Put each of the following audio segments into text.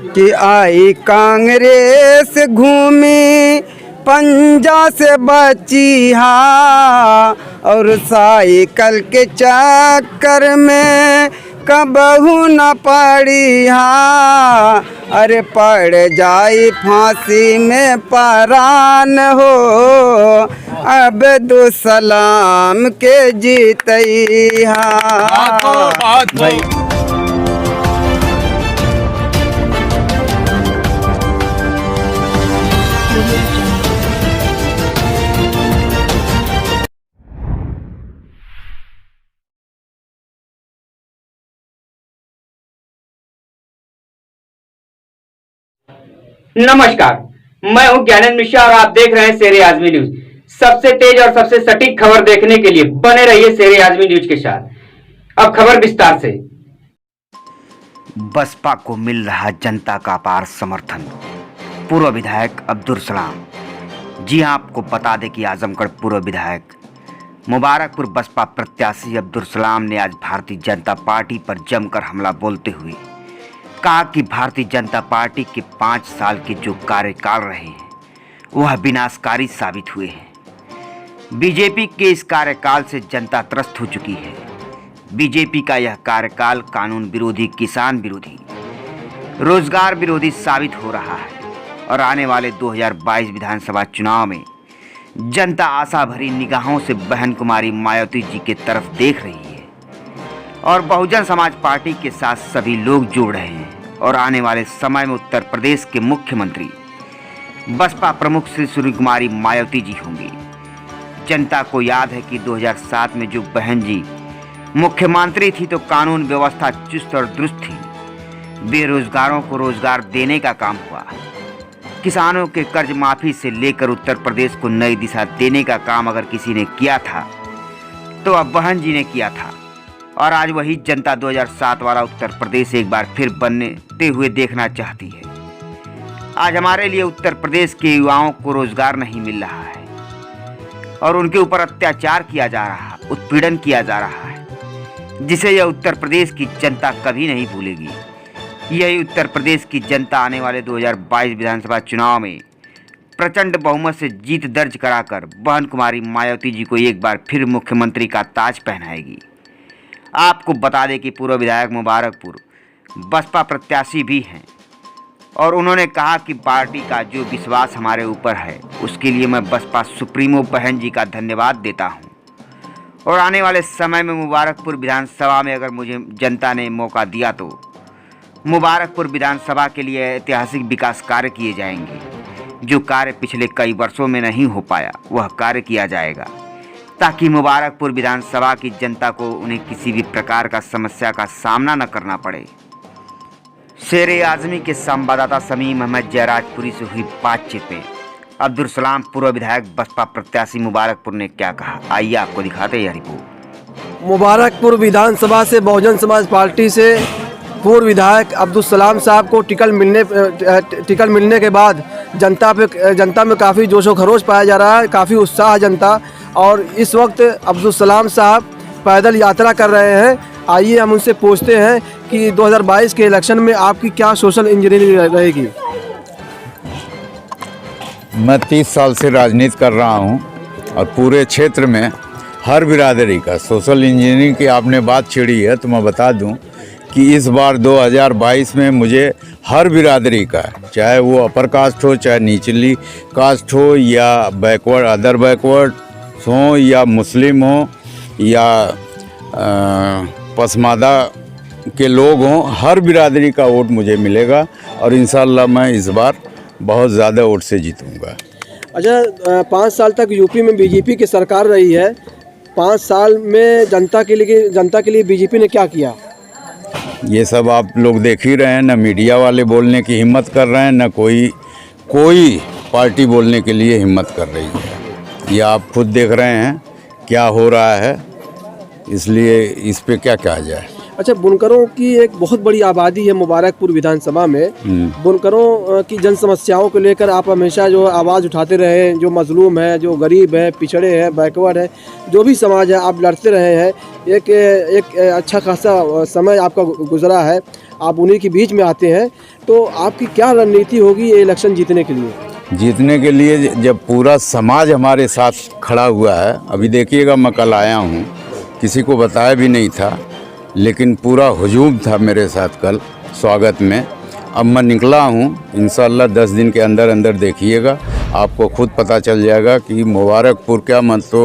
कि आई कांग्रेस घूमी पंजा से बची हा, और साइकिल के चक्कर में कबहू न पड़ी हा। अरे पड़ जाई फांसी में परान हो, अब्दुल सलाम के जीतई हा। भाई नमस्कार, मैं हूं ज्ञानेंद्र मिश्रा और आप देख रहे हैं शेर आजमी न्यूज। सबसे तेज और सबसे सटीक खबर देखने के लिए बने रहिए शेर आजमी न्यूज के साथ। अब खबर विस्तार से। बसपा को मिल रहा जनता का अपार समर्थन। पूर्व विधायक अब्दुल सलाम। जी हां, आपको बता दें कि आजमगढ़ पूर्व विधायक मुबारकपुर बसपा प्रत्याशी अब्दुल सलाम ने आज भारतीय जनता पार्टी पर जमकर हमला बोलते हुए कहा कि भारतीय जनता पार्टी के 5 साल के जो कार्यकाल रहे हैं वह विनाशकारी साबित हुए हैं। बीजेपी के इस कार्यकाल से जनता त्रस्त हो चुकी है। बीजेपी का यह कार्यकाल कानून विरोधी, किसान विरोधी, रोजगार विरोधी साबित हो रहा है और आने वाले 2022 विधानसभा चुनाव में जनता आशा भरी निगाहों से बहन कुमारी मायावती जी के तरफ देख रही है और बहुजन समाज पार्टी के साथ सभी लोग जुड़ रहे हैं और आने वाले समय में उत्तर प्रदेश के मुख्यमंत्री बसपा प्रमुख श्री सूर्य कुमारी मायावती जी होंगी। जनता को याद है कि 2007 में जो बहन जी मुख्यमंत्री थी तो कानून व्यवस्था चुस्त और दुरुस्त थी। बेरोजगारों को रोजगार देने का काम हुआ। किसानों के कर्ज माफी से लेकर उत्तर प्रदेश को नई दिशा देने का काम अगर किसी ने किया था तो अब बहन जी ने किया था और आज वही जनता 2007 वाला उत्तर प्रदेश एक बार फिर बनते हुए देखना चाहती है। आज हमारे लिए उत्तर प्रदेश के युवाओं को रोजगार नहीं मिल रहा है और उनके ऊपर अत्याचार किया जा रहा है, उत्पीड़न किया जा रहा है, जिसे यह उत्तर प्रदेश की जनता कभी नहीं भूलेगी। यही उत्तर प्रदेश की जनता आने वाले 2022 विधानसभा चुनाव में प्रचंड बहुमत से जीत दर्ज कराकर बहन कुमारी मायावती जी को एक बार फिर मुख्यमंत्री का ताज पहनाएगी। आपको बता दें कि पूर्व विधायक मुबारकपुर बसपा प्रत्याशी भी हैं और उन्होंने कहा कि पार्टी का जो विश्वास हमारे ऊपर है उसके लिए मैं बसपा सुप्रीमो बहन जी का धन्यवाद देता हूं और आने वाले समय में मुबारकपुर विधानसभा में अगर मुझे जनता ने मौका दिया तो मुबारकपुर विधानसभा के लिए ऐतिहासिक विकास कार्य किए जाएंगे। जो कार्य पिछले कई वर्षों में नहीं हो पाया वह कार्य किया जाएगा ताकि मुबारकपुर विधानसभा की जनता को उन्हें किसी भी प्रकार का समस्या का सामना न करना पड़े। शेर आजमी के संवाददाता समीम अहमद जयराजपुरी से हुई बातचीत में अब्दुल सलाम पूर्व विधायक बसपा प्रत्याशी मुबारकपुर ने क्या कहा, आइए आपको दिखाते हैं यह रिपोर्ट। मुबारकपुर विधानसभा से बहुजन समाज पार्टी से पूर्व विधायक अब्दुल सलाम साहब को टिकट मिलने के बाद जनता में काफ़ी जोशो खरोश पाया जा रहा है, काफ़ी उत्साह है जनता। और इस वक्त अब्दुल सलाम साहब पैदल यात्रा कर रहे हैं। आइए हम उनसे पूछते हैं कि 2022 के इलेक्शन में आपकी क्या सोशल इंजीनियरिंग रहेगी। मैं 30 साल से राजनीति कर रहा हूं और पूरे क्षेत्र में हर बिरादरी का सोशल इंजीनियरिंग की आपने बात छेड़ी है तो मैं बता दूं कि इस बार 2022 में मुझे हर बिरादरी का, चाहे वो अपर कास्ट हो, चाहे निचली कास्ट हो, या बैकवर्ड अदर बैकवर्ड हो, या मुस्लिम हो, या पसमादा के लोग हों, हर बिरादरी का वोट मुझे मिलेगा और इंशाअल्लाह मैं इस बार बहुत ज़्यादा वोट से जीतूँगा। अच्छा, 5 साल तक यूपी में बीजेपी की सरकार रही है। 5 साल में जनता के लिए बीजेपी ने क्या किया? ये सब आप लोग देख ही रहे हैं। न मीडिया वाले बोलने की हिम्मत कर रहे हैं, न कोई पार्टी बोलने के लिए हिम्मत कर रही है। ये आप खुद देख रहे हैं क्या हो रहा है, इसलिए इस पे क्या कहा जाए। अच्छा, बुनकरों की एक बहुत बड़ी आबादी है मुबारकपुर विधानसभा में। बुनकरों की जन समस्याओं को लेकर आप हमेशा जो आवाज़ उठाते रहे, जो मजलूम है, जो गरीब है, पिछड़े हैं, बैकवर्ड है, जो भी समाज है, आप लड़ते रहे हैं। एक अच्छा खासा समय आपका गुजरा है, आप उन्हीं के बीच में आते हैं। तो आपकी क्या रणनीति होगी ये इलेक्शन जीतने के लिए? जीतने के लिए जब पूरा समाज हमारे साथ खड़ा हुआ है, अभी देखिएगा मैं कल आया हूँ, किसी को बताया भी नहीं था, लेकिन पूरा हुजूम था मेरे साथ कल स्वागत में। अब मैं निकला हूँ, इंशाल्लाह 10 दिन के अंदर अंदर देखिएगा, आपको खुद पता चल जाएगा कि मुबारकपुर क्या, मैं तो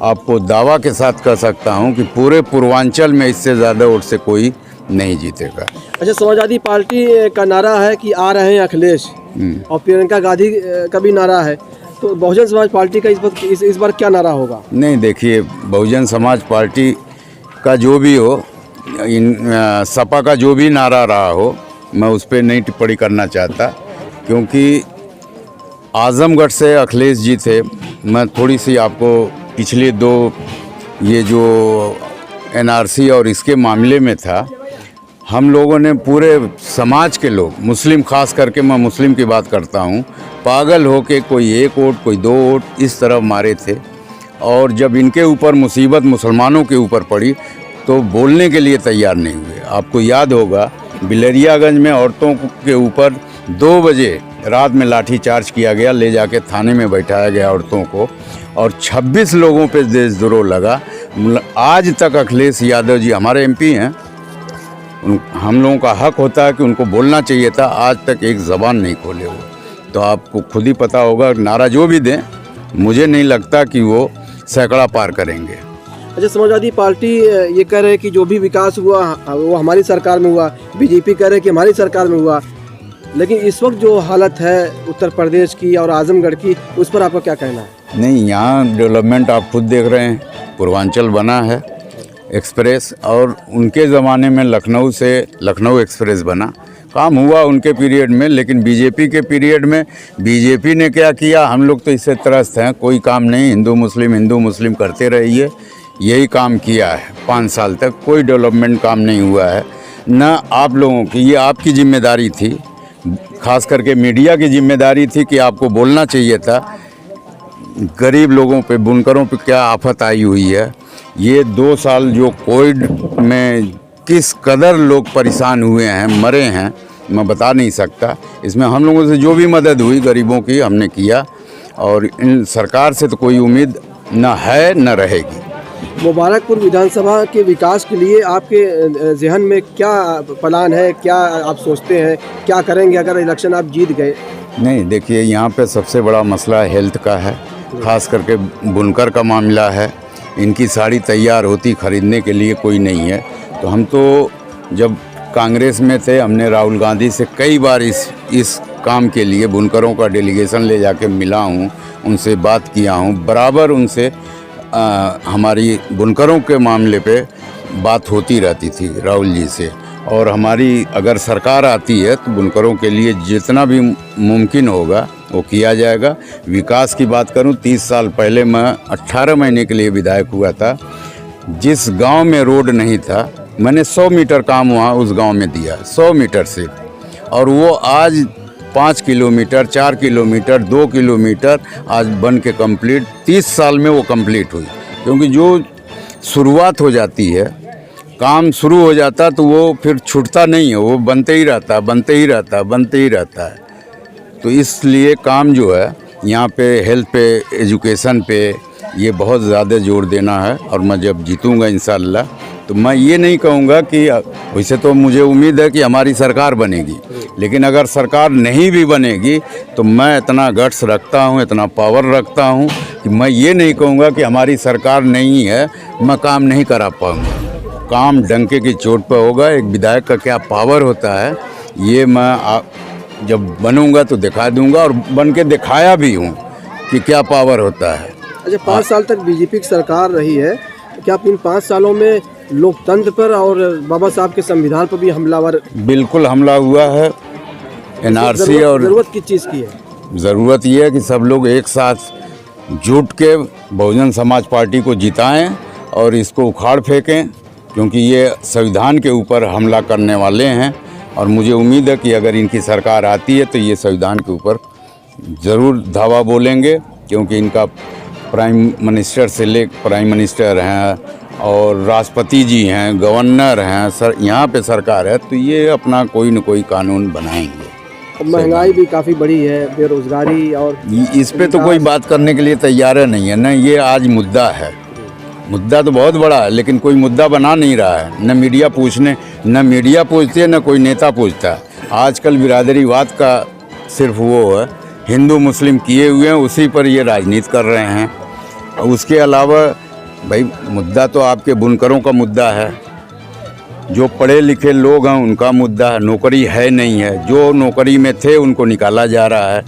आपको दावा के साथ कह सकता हूँ कि पूरे पूर्वांचल में इससे ज़्यादा वोट से कोई नहीं जीतेगा। अच्छा, समाजवादी पार्टी का नारा है कि आ रहे हैं अखिलेश, और प्रियंका गांधी का भी नारा है, तो बहुजन समाज पार्टी का इस बार क्या नारा होगा? नहीं, देखिए, बहुजन समाज पार्टी का जो भी हो, सपा का जो भी नारा रहा हो, मैं उस पर नहीं टिप्पणी करना चाहता, क्योंकि आजमगढ़ से अखिलेश जी थे। मैं थोड़ी सी आपको पिछले 2 ये जो एनआरसी और इसके मामले में था, हम लोगों ने पूरे समाज के लोग, मुस्लिम खास करके, मैं मुस्लिम की बात करता हूँ, पागल हो के कोई 1 वोट कोई 2 वोट इस तरह मारे थे। और जब इनके ऊपर मुसीबत मुसलमानों के ऊपर पड़ी तो बोलने के लिए तैयार नहीं हुए। आपको याद होगा बिलरियागंज में औरतों के ऊपर 2 बजे रात में लाठी चार्ज किया गया, ले जाके थाने में बैठाया गया औरतों को, और 26 लोगों पे देशद्रोह लगा। आज तक अखिलेश यादव जी हमारे एमपी हैं, हम लोगों का हक होता है कि उनको बोलना चाहिए था, आज तक एक ज़बान नहीं खोले वो। तो आपको खुद ही पता होगा, नारा जो भी दें, मुझे नहीं लगता कि वो सैकड़ा पार करेंगे। अच्छा, समाजवादी पार्टी ये कह रहे हैं कि जो भी विकास हुआ वो हमारी सरकार में हुआ, बीजेपी कह रहे हैं कि हमारी सरकार में हुआ, लेकिन इस वक्त जो हालत है उत्तर प्रदेश की और आजमगढ़ की, उस पर आपका क्या कहना है? नहीं, यहाँ डेवलपमेंट आप खुद देख रहे हैं, पूर्वांचल बना है एक्सप्रेस, और उनके ज़माने में लखनऊ से लखनऊ एक्सप्रेस बना, काम हुआ उनके पीरियड में। लेकिन बीजेपी के पीरियड में बीजेपी ने क्या किया, हम लोग तो इससे त्रस्त हैं, कोई काम नहीं, हिंदू मुस्लिम करते रहिए, यही काम किया है 5 साल तक, कोई डेवलपमेंट काम नहीं हुआ है। न आप लोगों की, ये आपकी जिम्मेदारी थी, खास करके मीडिया की जिम्मेदारी थी कि आपको बोलना चाहिए था गरीब लोगों पे, बुनकरों पे क्या आफत आई हुई है। ये 2 साल जो कोविड में किस कदर लोग परेशान हुए हैं, मरे हैं, मैं बता नहीं सकता। इसमें हम लोगों से जो भी मदद हुई गरीबों की हमने किया, और इन सरकार से तो कोई उम्मीद न है न रहेगी। मुबारकपुर विधानसभा के विकास के लिए आपके जहन में क्या प्लान है, क्या आप सोचते हैं, क्या करेंगे अगर इलेक्शन आप जीत गए? नहीं, देखिए, यहाँ पे सबसे बड़ा मसला हेल्थ का है, खास करके बुनकर का मामला है। इनकी साड़ी तैयार होती, ख़रीदने के लिए कोई नहीं है। तो हम तो जब कांग्रेस में थे, हमने राहुल गांधी से कई बार इस काम के लिए बुनकरों का डेलीगेशन ले जाके मिला हूँ, उनसे बात किया हूँ, बराबर उनसे हमारी बुनकरों के मामले पे बात होती रहती थी राहुल जी से। और हमारी अगर सरकार आती है तो बुनकरों के लिए जितना भी मुमकिन होगा वो किया जाएगा। विकास की बात करूं, 30 साल पहले मैं 18 महीने के लिए विधायक हुआ था। जिस गांव में रोड नहीं था, मैंने 100 मीटर काम वहाँ उस गांव में दिया, 100 मीटर से, और वो आज 5 किलोमीटर, 4 किलोमीटर, 2 किलोमीटर आज बन के कंप्लीट, 30 साल में वो कंप्लीट हुई। क्योंकि जो शुरुआत हो जाती है, काम शुरू हो जाता तो वो फिर छूटता नहीं है, वो बनते ही रहता है। तो इसलिए काम जो है यहाँ पे हेल्थ पे, एजुकेशन पे, ये बहुत ज़्यादा जोर देना है। और मैं जब जीतूँगा इंशाअल्लाह, तो मैं ये नहीं कहूँगा कि, वैसे तो मुझे उम्मीद है कि हमारी सरकार बनेगी, लेकिन अगर सरकार नहीं भी बनेगी तो मैं इतना गट्स रखता हूँ, इतना पावर रखता हूँ कि मैं ये नहीं कहूँगा कि हमारी सरकार नहीं है, मैं काम नहीं करा पाऊँगा। काम डंके की चोट पर होगा। एक विधायक का क्या पावर होता है, ये मैं जब बनूंगा तो दिखा दूंगा, और बन के दिखाया भी हूँ कि क्या पावर होता है। अच्छा, 5 साल तक बीजेपी की सरकार रही है, क्या इन 5 सालों में लोकतंत्र पर और बाबा साहब के संविधान पर भी हमलावर? बिल्कुल हमला हुआ है। एनआरसी और ज़रूरत किस चीज़ की है? ज़रूरत ये है कि सब लोग एक साथ जुट के बहुजन समाज पार्टी को जिताएं और इसको उखाड़ फेंकें, क्योंकि ये संविधान के ऊपर हमला करने वाले हैं। और मुझे उम्मीद है कि अगर इनकी सरकार आती है तो ये संविधान के ऊपर ज़रूर धावा बोलेंगे, क्योंकि इनका प्राइम मिनिस्टर से ले प्राइम मिनिस्टर हैं और राष्ट्रपति जी हैं, गवर्नर हैं, सर यहाँ पे सरकार है, तो ये अपना कोई न कोई कानून बनाएंगे। महंगाई भी काफ़ी बढ़ी है, बेरोजगारी, और इस पे तो कोई बात करने के लिए तैयार नहीं है। न ये आज मुद्दा है, मुद्दा तो बहुत बड़ा है, लेकिन कोई मुद्दा बना नहीं रहा है। न मीडिया पूछती है, न कोई नेता पूछता है। आजकल बिरादरीवाद का सिर्फ वो है, हिंदू मुस्लिम किए हुए हैं, उसी पर ये राजनीति कर रहे हैं। उसके अलावा भाई मुद्दा तो आपके बुनकरों का मुद्दा है, जो पढ़े लिखे लोग हैं उनका मुद्दा है। नौकरी है नहीं है, जो नौकरी में थे उनको निकाला जा रहा है।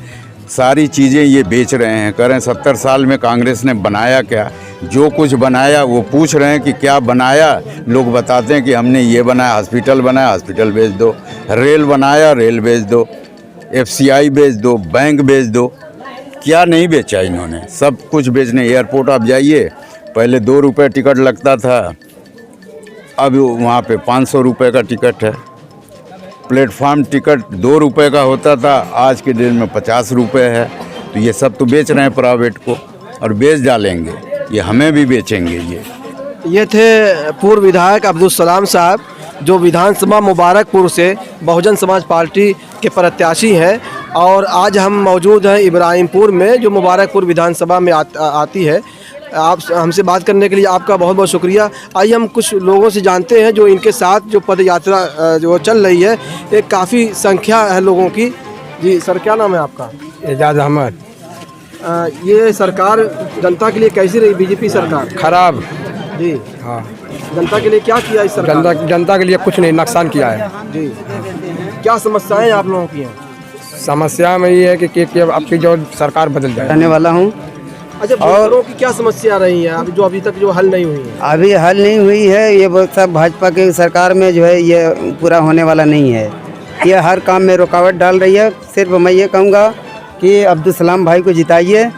सारी चीज़ें ये बेच रहे हैं। करें 70 साल में कांग्रेस ने बनाया क्या? जो कुछ बनाया वो पूछ रहे हैं कि क्या बनाया। लोग बताते हैं कि हमने ये बनाया, हॉस्पिटल बनाया, हॉस्पिटल बेच दो, रेल बनाया, रेल बेच दो, FCI बेच दो, बैंक बेच दो। क्या नहीं बेचा इन्होंने? सब कुछ बेचने। एयरपोर्ट आप जाइए, पहले 2 रुपये टिकट लगता था, अब वहाँ पे 500 रुपये का टिकट है। प्लेटफार्म टिकट 2 रुपये का होता था, आज के दिन में 50 रुपये है। तो ये सब तो बेच रहे हैं प्राइवेट को, और बेच डालेंगे, ये हमें भी बेचेंगे। ये थे पूर्व विधायक अब्दुल सलाम साहब, जो विधानसभा मुबारकपुर से बहुजन समाज पार्टी के प्रत्याशी हैं। और आज हम मौजूद हैं इब्राहिमपुर में, जो मुबारकपुर विधानसभा में आती है। आप हमसे बात करने के लिए आपका बहुत बहुत शुक्रिया। आइए हम कुछ लोगों से जानते हैं जो इनके साथ जो पद यात्रा जो चल रही है। एक काफ़ी संख्या है लोगों की। जी सर, क्या नाम है आपका? एजाज अहमद। ये सरकार जनता के लिए कैसी रही, बीजेपी सरकार? खराब। जी हाँ, जनता के लिए क्या किया इस सरकार? जनता के लिए कुछ नहीं, नुकसान किया है। जी, क्या समस्याएं आप लोगों की हैं? समस्या में ये है कि आपकी जो सरकार बदल जाए। रहने वाला हूँ। अच्छा, बुजुर्गों की क्या समस्या रही है अभी, जो अभी तक जो हल नहीं हुई है? अभी हल नहीं हुई है। ये सब भाजपा की सरकार में जो है ये पूरा होने वाला नहीं है। ये हर काम में रुकावट डाल रही है। सिर्फ मैं ये कहूँगा कि अब्दुल सलाम भाई को जिताइए।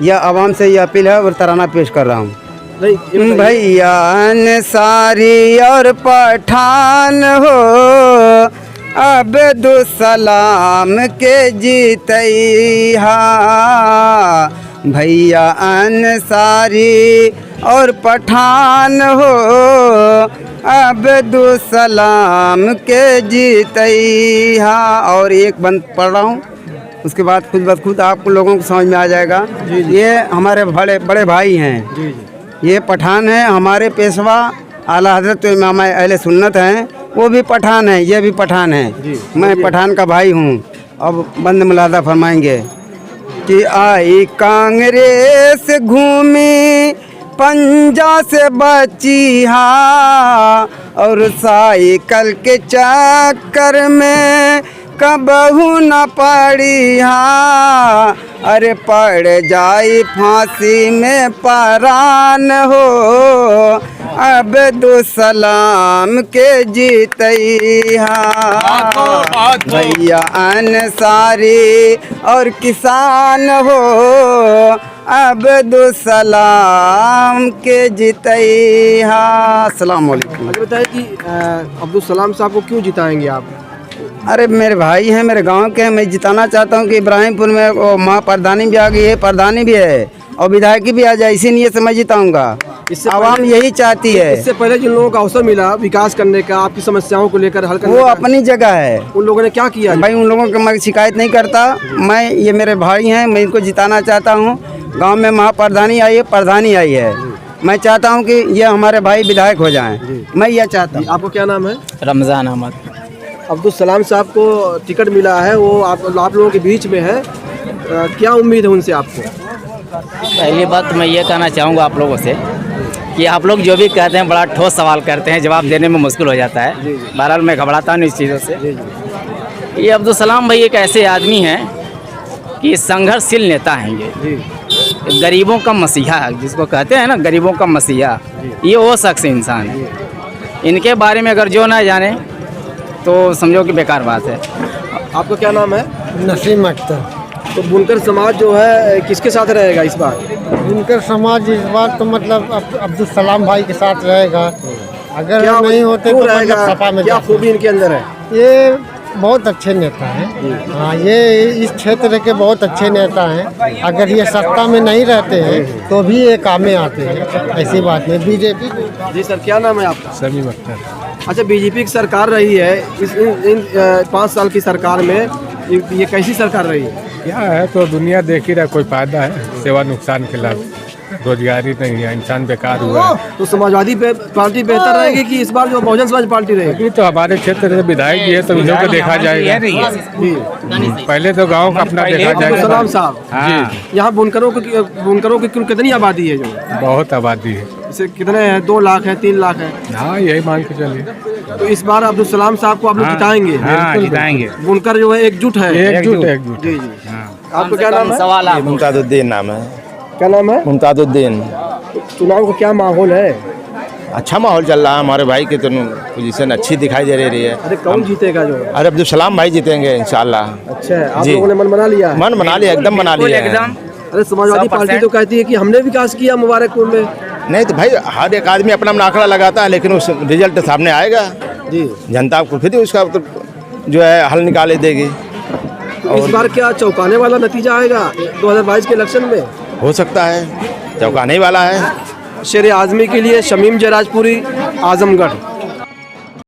यह आवाम से ये अपील है और तराना पेश कर रहा हूँ। भैया अंसारी और पठान हो, अब्दुल सलाम के जीतैहा। भैया अंसारी और पठान हो, अब्दुल सलाम के जीतैहा। और एक बंद पढ़ रहा हूँ, उसके बाद खुद ब खुद आप लोगों को समझ में आ जाएगा। ये हमारे बड़े भाई हैं। ये पठान हैं। हमारे पेशवा आला हजरत इमाम अहले सुन्नत हैं, वो भी पठान हैं, ये भी पठान हैं। मैं पठान का भाई हूँ। अब बंद मुलादा फरमाएंगे कि आई कांग्रेस घूमी पंजा से बची हा, और साइकिल के चक्कर में कबहू न पड़ी हा। अरे पड़ जाई फांसी में परान हो, अब्दुल सलाम के जीतैहा। भैया अंसारी और किसान हो, अब्दुल सलाम के जीतैहा। अस्सलाम वालेकुम। अच्छा बताइए कि अब्दुल सलाम साहब को क्यों जिताएंगे आप? अरे मेरे भाई हैं, मेरे गांव के हैं। मैं जिताना चाहता हूं कि इब्राहिमपुर में वो माँ प्रधानी भी आ गई है, प्रधानी भी है और विधायक भी आ जाए। इसी नीयत से मैं जिताऊंगा। आवाम यही चाहती है। इससे पहले जिन लोगों को अवसर मिला विकास करने का, आपकी समस्याओं को लेकर हल करने वो का, अपनी जगह है। उन लोगों ने क्या किया? भाई उन लोगों की मैं शिकायत नहीं करता। मैं ये मेरे भाई हैं, मैं इनको जिताना चाहता हूँ। गाँव में महाप्रधानी आई है, प्रधानी आई है। मैं चाहता हूँ कि ये हमारे भाई विधायक हो जाएं। मैं ये चाहता हूँ। आपको क्या नाम है? रमज़ान अहमद। अब्दुल सलाम साहब को टिकट मिला है, वो आप लोगों के बीच में है। क्या उम्मीद है उनसे आपको? पहली बात तो मैं ये कहना चाहूँगा आप लोगों से कि आप लोग जो भी कहते हैं बड़ा ठोस सवाल करते हैं, जवाब देने में मुश्किल हो जाता है। बहरहाल मैं घबराता नहीं इस चीज़ों से। ये अब्दुल सलाम भाई एक ऐसे आदमी हैं कि संघर्षशील नेता हैं। ये गरीबों का मसीहा है, जिसको कहते हैं ना गरीबों का मसीहा, ये वो शख्स इंसान है। इनके बारे में अगर जो ना जाने तो समझो कि बेकार बात है। आपका क्या नाम है? नसीम अख्तर। तो बुनकर समाज जो है किसके साथ रहेगा इस बार? बुनकर समाज इस बार तो मतलब अब्दुल सलाम भाई के साथ रहेगा। अगर क्या नहीं होते क्यों तो रहेगा? मतलब सपा में क्या जाते। खूबी इनके अंदर है? ये बहुत अच्छे नेता हैं। हाँ, ये इस क्षेत्र के बहुत अच्छे नेता हैं। अगर ये सत्ता में नहीं रहते हैं तो भी ये काम में आते हैं, ऐसी बात नहीं। बीजेपी जी सर, क्या नाम है आपका? समीम अख्तर। अच्छा, बीजेपी की सरकार रही है इन 5 साल की सरकार में, ये कैसी सरकार रही है? क्या है तो दुनिया देख ही रहा, कोई फायदा है? सेवा नुकसान के लाभ, रोजगारी नहीं है, इंसान बेकार हुआ है। तो समाजवादी पार्टी बेहतर रहेगी कि इस बार जो बहुजन समाज पार्टी रहेगी? अभी तो हमारे क्षेत्र से विधायक जी है तो इन्हों को देखा जाएगा। पहले तो गांव का अपना देखा जाएगा। सलाम साहब जी, यहाँ बुनकरों की कुल कितनी आबादी है? जो बहुत आबादी है। इसे कितने हैं? 2 लाख है, 3 लाख है? हाँ, यही मान के चलिए। तो इस बार अब्दुल सलाम साहब को आप लोग जिताएंगे? हाँ, जिताएंगे। बुनकर जो है एकजुट है। एकजुट जी जी। आपका क्या नाम है? सवाल आप मुमताजुद्दीन नाम है। क्या नाम है? मुमताजुद्दीन। चुनाव का क्या माहौल है? अच्छा माहौल चल रहा है। हमारे भाई की तो पोजीशन अच्छी दिखाई दे रही है। अरे कौन जीतेगा जो? अरे अब्दुल सलाम भाई जीतेंगे इंशाल्लाह। अच्छा, आप जी। लोगों ने मन बना लिया? मन बना लिया, एकदम बना लिया है। अरे समाजवादी पार्टी तो कहती है कि हमने विकास किया मुबारकपुर में। नहीं तो भाई हर एक आदमी अपना अपना आंकड़ा लगाता है, लेकिन उस रिजल्ट सामने आएगा। जी। जनता को फिर उसका तो जो है हल निकाले देगी। तो इस बार क्या चौंकाने वाला नतीजा आएगा 2022 के इलेक्शन में? हो सकता है, चौंकाने वाला है। शेर आजमी के लिए शमीम जराजपुरी, आजमगढ़।